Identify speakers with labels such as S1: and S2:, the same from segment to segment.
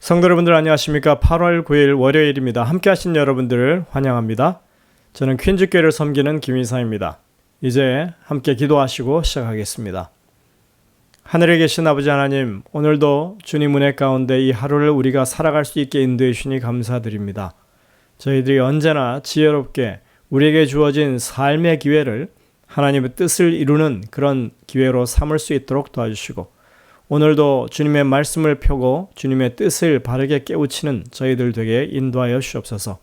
S1: 성도 여러분들 안녕하십니까? 8월 9일 월요일입니다. 함께 하신 여러분들을 환영합니다. 저는 퀸즈교회를 섬기는 김인상입니다. 이제 함께 기도하시고 시작하겠습니다. 하늘에 계신 아버지 하나님, 오늘도 주님 은혜 가운데 이 하루를 우리가 살아갈 수 있게 인도해 주시니 감사드립니다. 저희들이 언제나 지혜롭게 우리에게 주어진 삶의 기회를 하나님의 뜻을 이루는 그런 기회로 삼을 수 있도록 도와주시고, 오늘도 주님의 말씀을 펴고 주님의 뜻을 바르게 깨우치는 저희들 되게 인도하여 주옵소서.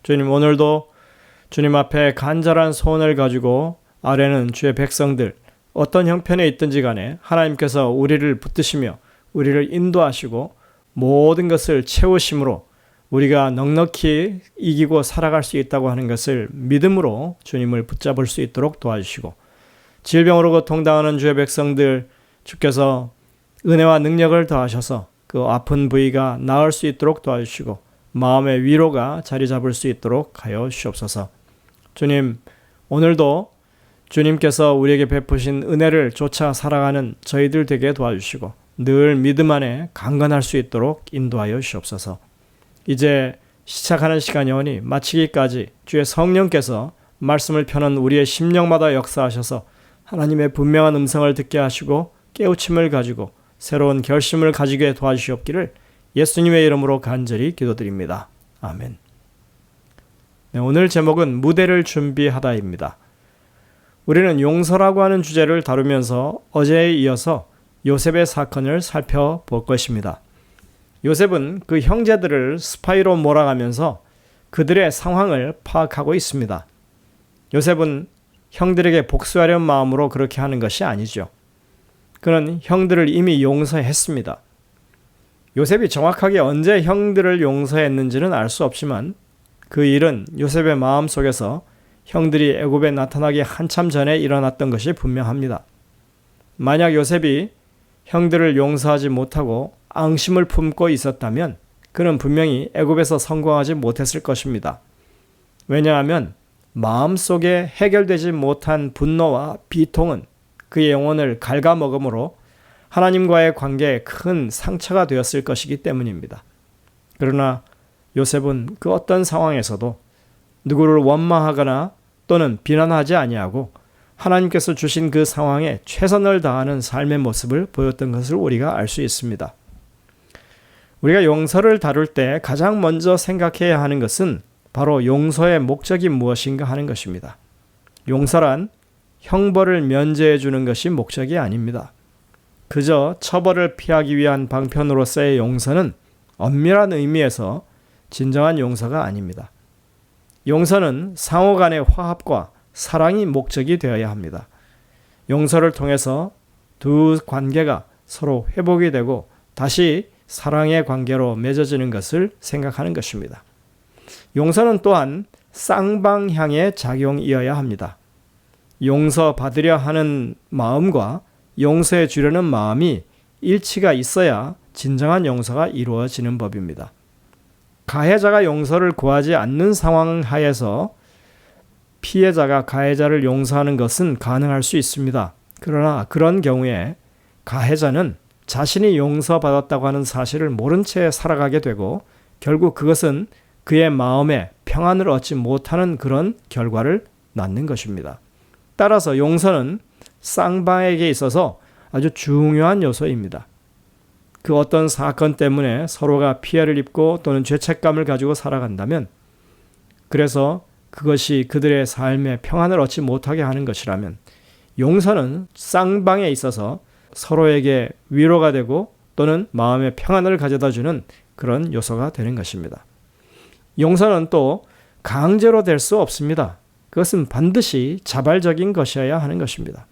S1: 주님, 오늘도 주님 앞에 간절한 소원을 가지고 아래는 주의 백성들, 어떤 형편에 있든지 간에 하나님께서 우리를 붙드시며 우리를 인도하시고 모든 것을 채우심으로 우리가 넉넉히 이기고 살아갈 수 있다고 하는 것을 믿음으로 주님을 붙잡을 수 있도록 도와주시고, 질병으로 고통당하는 주의 백성들, 주께서 은혜와 능력을 더하셔서 그 아픈 부위가 나을 수 있도록 도와주시고 마음의 위로가 자리 잡을 수 있도록 하여 주옵소서. 주님, 오늘도 주님께서 우리에게 베푸신 은혜를 쫓아 살아가는 저희들 되게 도와주시고 늘 믿음 안에 강건할 수 있도록 인도하여 주옵소서. 이제 시작하는 시간이 오니 마치기까지 주의 성령께서 말씀을 펴는 우리의 심령마다 역사하셔서 하나님의 분명한 음성을 듣게 하시고 깨우침을 가지고 새로운 결심을 가지게 도와주시옵기를 예수님의 이름으로 간절히 기도드립니다. 아멘. 네, 오늘 제목은 무대를 준비하다입니다. 우리는 용서라고 하는 주제를 다루면서 어제에 이어서 요셉의 사건을 살펴볼 것입니다. 요셉은 그 형제들을 스파이로 몰아가면서 그들의 상황을 파악하고 있습니다. 요셉은 형들에게 복수하려는 마음으로 그렇게 하는 것이 아니죠. 그는 형들을 이미 용서했습니다. 요셉이 정확하게 언제 형들을 용서했는지는 알 수 없지만 그 일은 요셉의 마음속에서 형들이 애굽에 나타나기 한참 전에 일어났던 것이 분명합니다. 만약 요셉이 형들을 용서하지 못하고 앙심을 품고 있었다면 그는 분명히 애굽에서 성공하지 못했을 것입니다. 왜냐하면 마음속에 해결되지 못한 분노와 비통은 그의 영혼을 갉아먹음으로 하나님과의 관계에 큰 상처가 되었을 것이기 때문입니다. 그러나 요셉은 그 어떤 상황에서도 누구를 원망하거나 또는 비난하지 아니하고 하나님께서 주신 그 상황에 최선을 다하는 삶의 모습을 보였던 것을 우리가 알 수 있습니다. 우리가 용서를 다룰 때 가장 먼저 생각해야 하는 것은 바로 용서의 목적이 무엇인가 하는 것입니다. 용서란 형벌을 면제해 주는 것이 목적이 아닙니다. 그저 처벌을 피하기 위한 방편으로서의 용서는 엄밀한 의미에서 진정한 용서가 아닙니다. 용서는 상호 간의 화합과 사랑이 목적이 되어야 합니다. 용서를 통해서 두 관계가 서로 회복이 되고 다시 사랑의 관계로 맺어지는 것을 생각하는 것입니다. 용서는 또한 쌍방향의 작용이어야 합니다. 용서받으려 하는 마음과 용서해 주려는 마음이 일치가 있어야 진정한 용서가 이루어지는 법입니다. 가해자가 용서를 구하지 않는 상황 하에서 피해자가 가해자를 용서하는 것은 가능할 수 있습니다. 그러나 그런 경우에 가해자는 자신이 용서받았다고 하는 사실을 모른 채 살아가게 되고 결국 그것은 그의 마음에 평안을 얻지 못하는 그런 결과를 낳는 것입니다. 따라서 용서는 쌍방에게 있어서 아주 중요한 요소입니다. 그 어떤 사건 때문에 서로가 피해를 입고 또는 죄책감을 가지고 살아간다면, 그래서 그것이 그들의 삶에 평안을 얻지 못하게 하는 것이라면 용서는 쌍방에 있어서 서로에게 위로가 되고 또는 마음의 평안을 가져다 주는 그런 요소가 되는 것입니다. 용서는 또 강제로 될 수 없습니다. 그것은 반드시 자발적인 것이어야 하는 것입니다.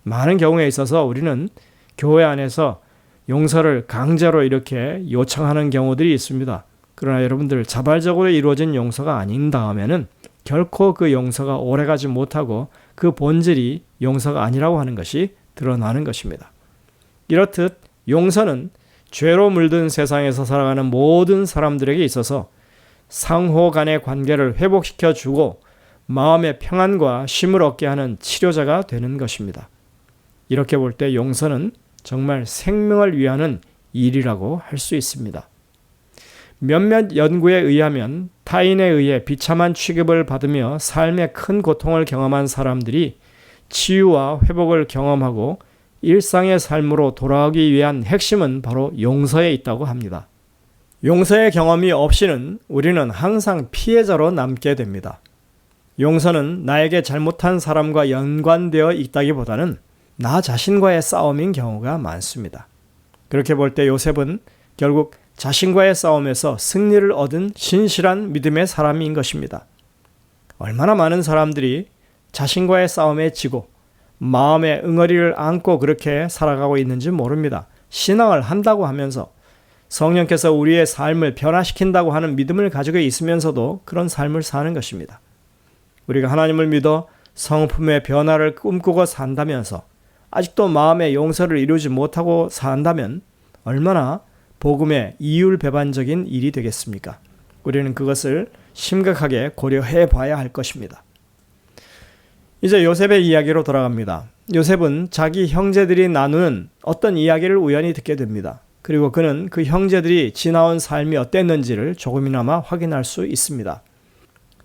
S1: 많은 경우에 있어서 우리는 교회 안에서 용서를 강제로 이렇게 요청하는 경우들이 있습니다. 그러나 여러분들, 자발적으로 이루어진 용서가 아닌 다음에는 결코 그 용서가 오래가지 못하고 그 본질이 용서가 아니라고 하는 것이 드러나는 것입니다. 이렇듯 용서는 죄로 물든 세상에서 살아가는 모든 사람들에게 있어서 상호 간의 관계를 회복시켜 주고 마음의 평안과 쉼을 얻게 하는 치료자가 되는 것입니다. 이렇게 볼 때 용서는 정말 생명을 위하는 일이라고 할 수 있습니다. 몇몇 연구에 의하면 타인에 의해 비참한 취급을 받으며 삶의 큰 고통을 경험한 사람들이 치유와 회복을 경험하고 일상의 삶으로 돌아오기 위한 핵심은 바로 용서에 있다고 합니다. 용서의 경험이 없이는 우리는 항상 피해자로 남게 됩니다. 용서는 나에게 잘못한 사람과 연관되어 있다기보다는 나 자신과의 싸움인 경우가 많습니다. 그렇게 볼 때 요셉은 결국 자신과의 싸움에서 승리를 얻은 신실한 믿음의 사람인 것입니다. 얼마나 많은 사람들이 자신과의 싸움에 지고 마음의 응어리를 안고 그렇게 살아가고 있는지 모릅니다. 신앙을 한다고 하면서 성령께서 우리의 삶을 변화시킨다고 하는 믿음을 가지고 있으면서도 그런 삶을 사는 것입니다. 우리가 하나님을 믿어 성품의 변화를 꿈꾸고 산다면서 아직도 마음의 용서를 이루지 못하고 산다면 얼마나 복음의 이율배반적인 일이 되겠습니까? 우리는 그것을 심각하게 고려해 봐야 할 것입니다. 이제 요셉의 이야기로 돌아갑니다. 요셉은 자기 형제들이 나누는 어떤 이야기를 우연히 듣게 됩니다. 그리고 그는 그 형제들이 지나온 삶이 어땠는지를 조금이나마 확인할 수 있습니다.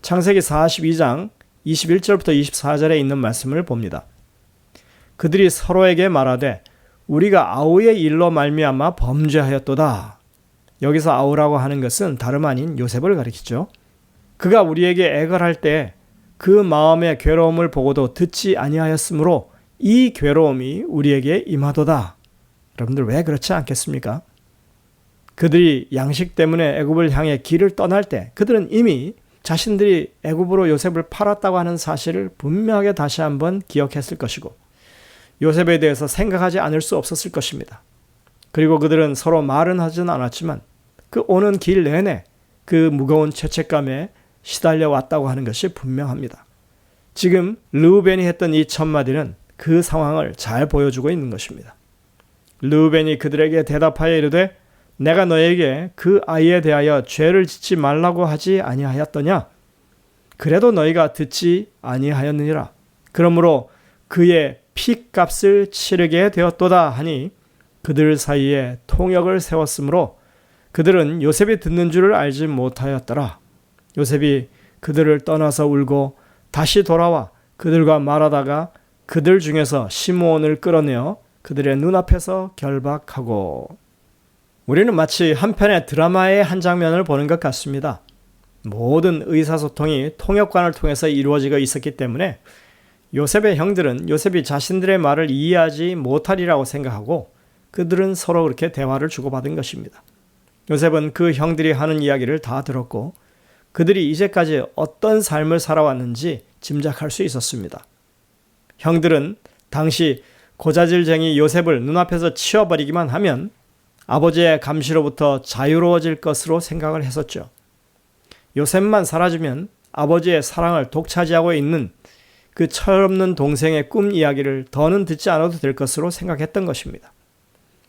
S1: 창세기 42장 21절부터 24절에 있는 말씀을 봅니다. 그들이 서로에게 말하되 우리가 아우의 일로 말미암아 범죄하였도다. 여기서 아우라고 하는 것은 다름 아닌 요셉을 가리키죠. 그가 우리에게 애걸할 때 그 마음의 괴로움을 보고도 듣지 아니하였으므로 이 괴로움이 우리에게 임하도다. 여러분들 왜 그렇지 않겠습니까? 그들이 양식 때문에 애굽을 향해 길을 떠날 때 그들은 이미 자신들이 애굽으로 요셉을 팔았다고 하는 사실을 분명하게 다시 한번 기억했을 것이고 요셉에 대해서 생각하지 않을 수 없었을 것입니다. 그리고 그들은 서로 말은 하지는 않았지만 그 오는 길 내내 그 무거운 죄책감에 시달려 왔다고 하는 것이 분명합니다. 지금 르우벤이 했던 이 첫마디는 그 상황을 잘 보여주고 있는 것입니다. 르우벤이 그들에게 대답하여 이르되 내가 너에게 그 아이에 대하여 죄를 짓지 말라고 하지 아니하였더냐? 그래도 너희가 듣지 아니하였느니라. 그러므로 그의 피값을 치르게 되었도다 하니 그들 사이에 통역을 세웠으므로 그들은 요셉이 듣는 줄을 알지 못하였더라. 요셉이 그들을 떠나서 울고 다시 돌아와 그들과 말하다가 그들 중에서 시므온을 끌어내어 그들의 눈앞에서 결박하고. 우리는 마치 한편의 드라마의 한 장면을 보는 것 같습니다. 모든 의사소통이 통역관을 통해서 이루어지고 있었기 때문에 요셉의 형들은 요셉이 자신들의 말을 이해하지 못하리라고 생각하고 그들은 서로 그렇게 대화를 주고받은 것입니다. 요셉은 그 형들이 하는 이야기를 다 들었고 그들이 이제까지 어떤 삶을 살아왔는지 짐작할 수 있었습니다. 형들은 당시 고자질쟁이 요셉을 눈앞에서 치워버리기만 하면 아버지의 감시로부터 자유로워질 것으로 생각을 했었죠. 요셉만 사라지면 아버지의 사랑을 독차지하고 있는 그 철없는 동생의 꿈 이야기를 더는 듣지 않아도 될 것으로 생각했던 것입니다.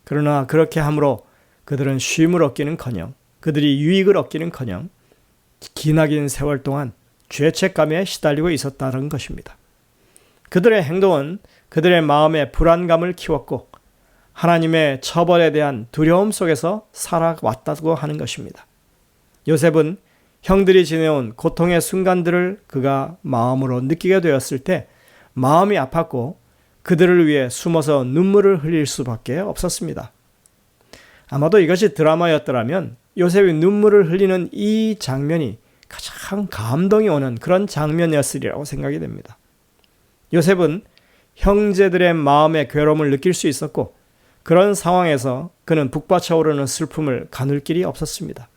S1: 그러나 그렇게 함으로 그들은 쉼을 얻기는커녕 그들이 유익을 얻기는커녕 기나긴 세월 동안 죄책감에 시달리고 있었다는 것입니다. 그들의 행동은 그들의 마음에 불안감을 키웠고 하나님의 처벌에 대한 두려움 속에서 살아왔다고 하는 것입니다. 요셉은 형들이 지내온 고통의 순간들을 그가 마음으로 느끼게 되었을 때 마음이 아팠고 그들을 위해 숨어서 눈물을 흘릴 수밖에 없었습니다. 아마도 이것이 드라마였더라면 요셉이 눈물을 흘리는 이 장면이 가장 감동이 오는 그런 장면이었으리라고 생각이 됩니다. 요셉은 형제들의 마음의 괴로움을 느낄 수 있었고 그런 상황에서 그는 북받쳐 오르는 슬픔을 가눌 길이 없었습니다.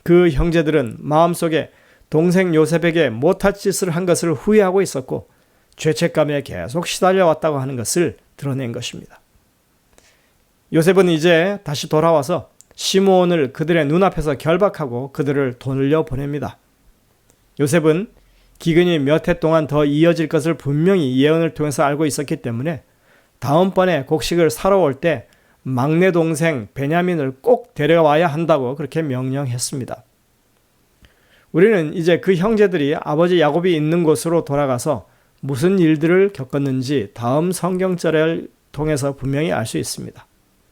S1: 그 형제들은 마음속에 동생 요셉에게 못할 짓을 한 것을 후회하고 있었고 죄책감에 계속 시달려왔다고 하는 것을 드러낸 것입니다. 요셉은 이제 다시 돌아와서 시므온을 그들의 눈앞에서 결박하고 그들을 돌려보냅니다. 요셉은 기근이 몇 해 동안 더 이어질 것을 분명히 예언을 통해서 알고 있었기 때문에 다음번에 곡식을 사러 올 때 막내 동생 베냐민을 꼭 데려와야 한다고 그렇게 명령했습니다. 우리는 이제 그 형제들이 아버지 야곱이 있는 곳으로 돌아가서 무슨 일들을 겪었는지 다음 성경절을 통해서 분명히 알 수 있습니다.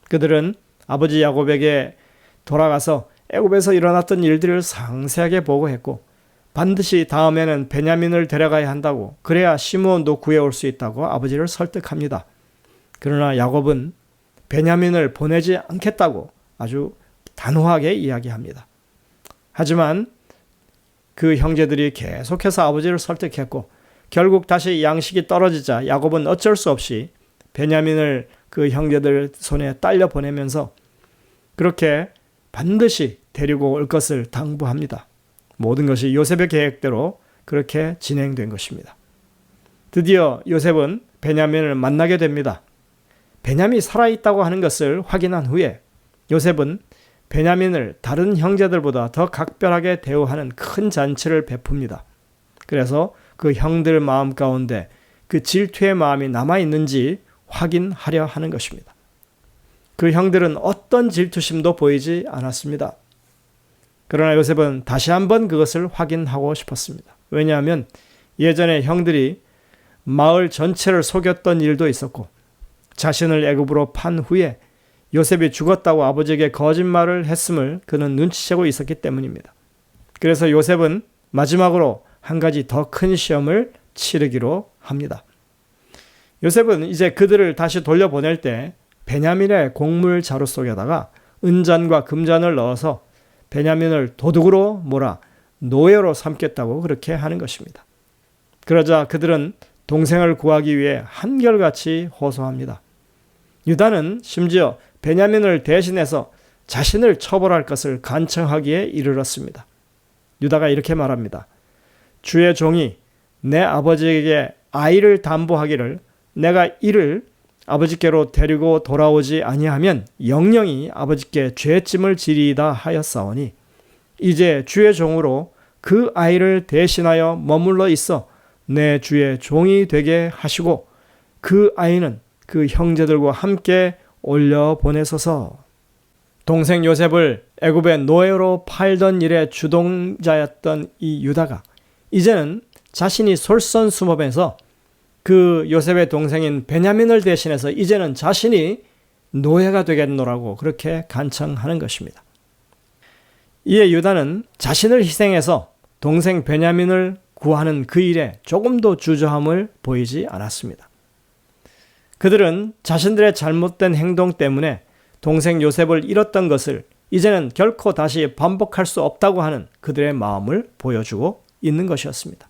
S1: 그들은 아버지 야곱에게 돌아가서 애굽에서 일어났던 일들을 상세하게 보고했고 반드시 다음에는 베냐민을 데려가야 한다고, 그래야 시므온도 구해올 수 있다고 아버지를 설득합니다. 그러나 야곱은 베냐민을 보내지 않겠다고 아주 단호하게 이야기합니다. 하지만 그 형제들이 계속해서 아버지를 설득했고 결국 다시 양식이 떨어지자 야곱은 어쩔 수 없이 베냐민을 그 형제들 손에 딸려 보내면서 그렇게 반드시 데리고 올 것을 당부합니다. 모든 것이 요셉의 계획대로 그렇게 진행된 것입니다. 드디어 요셉은 베냐민을 만나게 됩니다. 베냐민이 살아있다고 하는 것을 확인한 후에 요셉은 베냐민을 다른 형제들보다 더 각별하게 대우하는 큰 잔치를 베풉니다. 그래서 그 형들 마음 가운데 그 질투의 마음이 남아있는지 확인하려 하는 것입니다. 그 형들은 어떤 질투심도 보이지 않았습니다. 그러나 요셉은 다시 한번 그것을 확인하고 싶었습니다. 왜냐하면 예전에 형들이 마을 전체를 속였던 일도 있었고 자신을 애굽으로 판 후에 요셉이 죽었다고 아버지에게 거짓말을 했음을 그는 눈치채고 있었기 때문입니다. 그래서 요셉은 마지막으로 한 가지 더 큰 시험을 치르기로 합니다. 요셉은 이제 그들을 다시 돌려보낼 때 베냐민의 곡물 자루 속에다가 은잔과 금잔을 넣어서 베냐민을 도둑으로 몰아 노예로 삼겠다고 그렇게 하는 것입니다. 그러자 그들은 동생을 구하기 위해 한결같이 호소합니다. 유다는 심지어 베냐민을 대신해서 자신을 처벌할 것을 간청하기에 이르렀습니다. 유다가 이렇게 말합니다. 주의 종이 내 아버지에게 아이를 담보하기를 내가 이를 아버지께로 데리고 돌아오지 아니하면 영영이 아버지께 죄짐을 지리이다 하였사오니 이제 주의 종으로 그 아이를 대신하여 머물러 있어 내 주의 종이 되게 하시고 그 아이는 그 형제들과 함께 올려 보내소서. 동생 요셉을 애굽의 노예로 팔던 일의 주동자였던 이 유다가 이제는 자신이 솔선수범해서 그 요셉의 동생인 베냐민을 대신해서 이제는 자신이 노예가 되겠노라고 그렇게 간청하는 것입니다. 이에 유다는 자신을 희생해서 동생 베냐민을 구하는 그 일에 조금도 주저함을 보이지 않았습니다. 그들은 자신들의 잘못된 행동 때문에 동생 요셉을 잃었던 것을 이제는 결코 다시 반복할 수 없다고 하는 그들의 마음을 보여주고 있는 것이었습니다.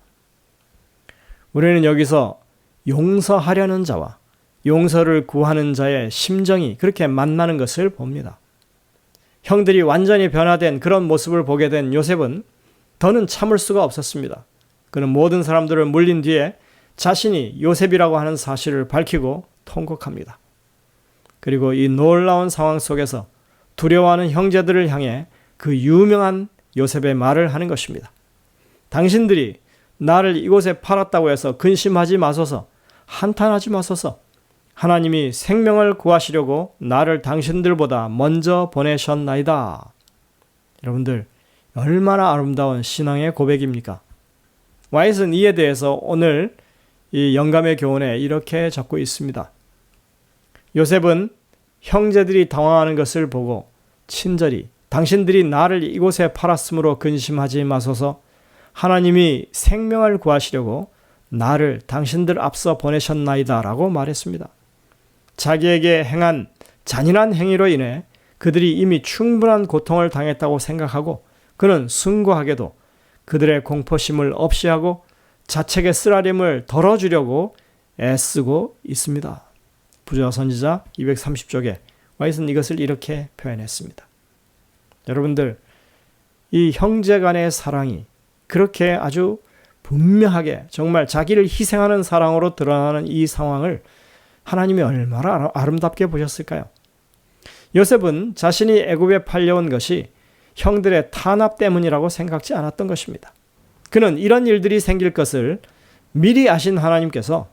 S1: 우리는 여기서 용서하려는 자와 용서를 구하는 자의 심정이 그렇게 만나는 것을 봅니다. 형들이 완전히 변화된 그런 모습을 보게 된 요셉은 더는 참을 수가 없었습니다. 그는 모든 사람들을 물린 뒤에 자신이 요셉이라고 하는 사실을 밝히고 통곡합니다. 그리고 이 놀라운 상황 속에서 두려워하는 형제들을 향해 그 유명한 요셉의 말을 하는 것입니다. 당신들이 나를 이곳에 팔았다고 해서 근심하지 마소서, 한탄하지 마소서. 하나님이 생명을 구하시려고 나를 당신들보다 먼저 보내셨나이다. 여러분들, 얼마나 아름다운 신앙의 고백입니까? 와이슨 이에 대해서 오늘 이 영감의 교훈에 이렇게 적고 있습니다. 요셉은 형제들이 당황하는 것을 보고 친절히 당신들이 나를 이곳에 팔았으므로 근심하지 마소서, 하나님이 생명을 구하시려고 나를 당신들 앞서 보내셨나이다 라고 말했습니다. 자기에게 행한 잔인한 행위로 인해 그들이 이미 충분한 고통을 당했다고 생각하고 그는 숭고하게도 그들의 공포심을 없이 하고 자책의 쓰라림을 덜어주려고 애쓰고 있습니다. 부조와 선지자 230쪽에 와이슨 이것을 이렇게 표현했습니다. 여러분들, 이 형제 간의 사랑이 그렇게 아주 분명하게 정말 자기를 희생하는 사랑으로 드러나는 이 상황을 하나님이 얼마나 아름답게 보셨을까요? 요셉은 자신이 애굽에 팔려온 것이 형들의 탄압 때문이라고 생각지 않았던 것입니다. 그는 이런 일들이 생길 것을 미리 아신 하나님께서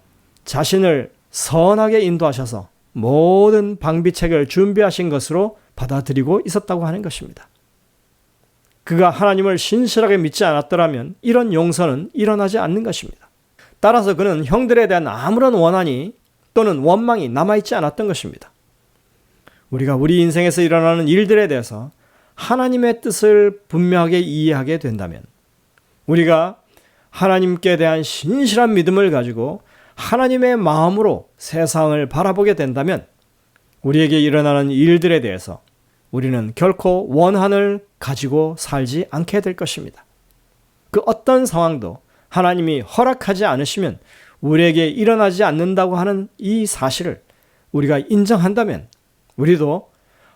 S1: 자신을 선하게 인도하셔서 모든 방비책을 준비하신 것으로 받아들이고 있었다고 하는 것입니다. 그가 하나님을 신실하게 믿지 않았더라면 이런 용서는 일어나지 않는 것입니다. 따라서 그는 형들에 대한 아무런 원한이 또는 원망이 남아있지 않았던 것입니다. 우리가 우리 인생에서 일어나는 일들에 대해서 하나님의 뜻을 분명하게 이해하게 된다면, 우리가 하나님께 대한 신실한 믿음을 가지고 하나님의 마음으로 세상을 바라보게 된다면 우리에게 일어나는 일들에 대해서 우리는 결코 원한을 가지고 살지 않게 될 것입니다. 그 어떤 상황도 하나님이 허락하지 않으시면 우리에게 일어나지 않는다고 하는 이 사실을 우리가 인정한다면 우리도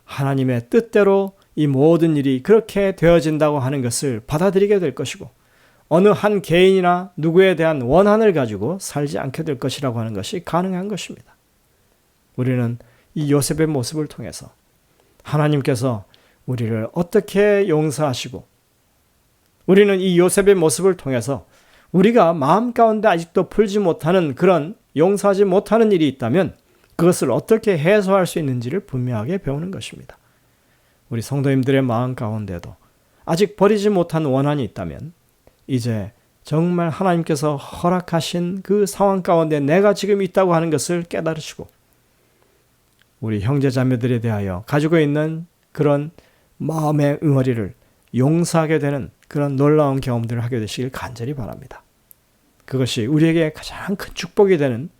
S1: 하나님의 뜻대로 이 모든 일이 그렇게 되어진다고 하는 것을 받아들이게 될 것이고, 어느 한 개인이나 누구에 대한 원한을 가지고 살지 않게 될 것이라고 하는 것이 가능한 것입니다. 우리는 이 요셉의 모습을 통해서 하나님께서 우리를 어떻게 용서하시고, 우리는 이 요셉의 모습을 통해서 우리가 마음 가운데 아직도 풀지 못하는 그런 용서하지 못하는 일이 있다면 그것을 어떻게 해소할 수 있는지를 분명하게 배우는 것입니다. 우리 성도님들의 마음 가운데도 아직 버리지 못한 원한이 있다면 이제 정말 하나님께서 허락하신 그 상황 가운데 내가 지금 있다고 하는 것을 깨달으시고, 우리 형제 자매들에 대하여 가지고 있는 그런 마음의 응어리를 용서하게 되는 그런 놀라운 경험들을 하게 되시길 간절히 바랍니다. 그것이 우리에게 가장 큰 축복이 되는,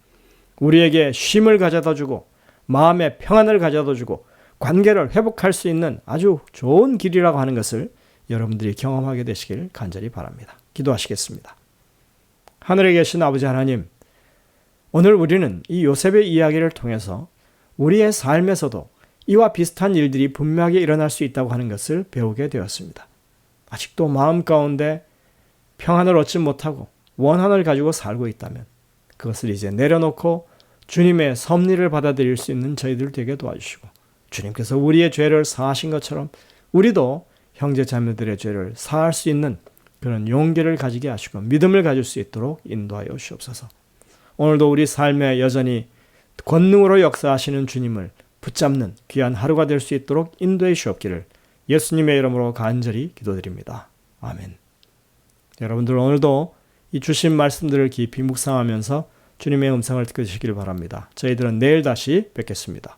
S1: 우리에게 쉼을 가져다 주고 마음의 평안을 가져다 주고 관계를 회복할 수 있는 아주 좋은 길이라고 하는 것을 여러분들이 경험하게 되시길 간절히 바랍니다. 기도하시겠습니다. 하늘에 계신 아버지 하나님, 오늘 우리는 이 요셉의 이야기를 통해서 우리의 삶에서도 이와 비슷한 일들이 분명하게 일어날 수 있다고 하는 것을 배우게 되었습니다. 아직도 마음 가운데 평안을 얻지 못하고 원한을 가지고 살고 있다면 그것을 이제 내려놓고 주님의 섭리를 받아들일 수 있는 저희들 되게 도와주시고, 주님께서 우리의 죄를 사하신 것처럼 우리도 형제 자매들의 죄를 사할 수 있는 그런 용기를 가지게 하시고 믿음을 가질 수 있도록 인도하여 주옵소서. 오늘도 우리 삶에 여전히 권능으로 역사하시는 주님을 붙잡는 귀한 하루가 될 수 있도록 인도해 주옵기를 예수님의 이름으로 간절히 기도드립니다. 아멘. 여러분들 오늘도 이 주신 말씀들을 깊이 묵상하면서 주님의 음성을 듣게 되시기를 바랍니다. 저희들은 내일 다시 뵙겠습니다.